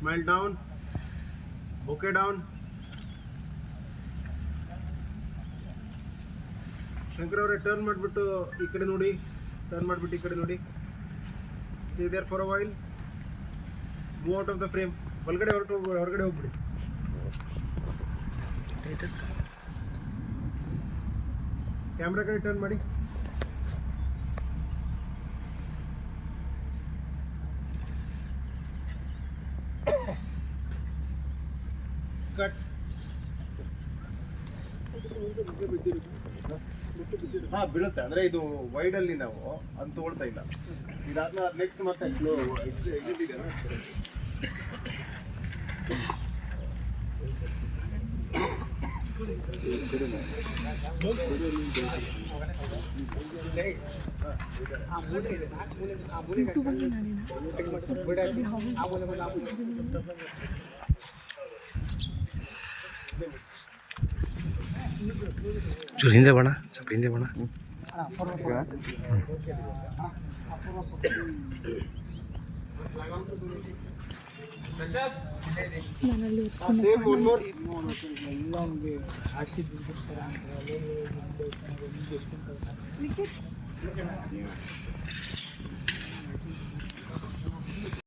Smile down. Okay, down. Shankar ಅವರೇ turn ಮಾಡಿಬಿಟ್ಟು ಈ ಕಡೆ ನೋಡಿ. ಟರ್ನ್ ಮಾಡಿಬಿಟ್ಟು ಈ ಕಡೆ ನೋಡಿ. Stay there for a while. Move out of the frame. ಹೊರಗಡೆ ಹೋಗ್ಬಿಡಿ. ಕ್ಯಾಮ್ರಾ ಕಡೆ ಟರ್ನ್ ಮಾಡಿ. ಕಟ್. ಹಾ ಬೀಳುತ್ತೆ ಅಂದ್ರೆ ಇದು ವೈಡ್ ಅಲ್ಲಿ ನಾವು ಅಂತ ತಗೊಳ್ತಾ ಇಲ್ಲ. ಇದಾದ್ಮೇಲೆ ನೆಕ್ಸ್ಟ್ ಮತ್ತೆ ಚೂರು ಹಿಂದೆ ಬಣ, ಸ್ವಲ್ಪ ಹಿಂದೆ ಬಣ.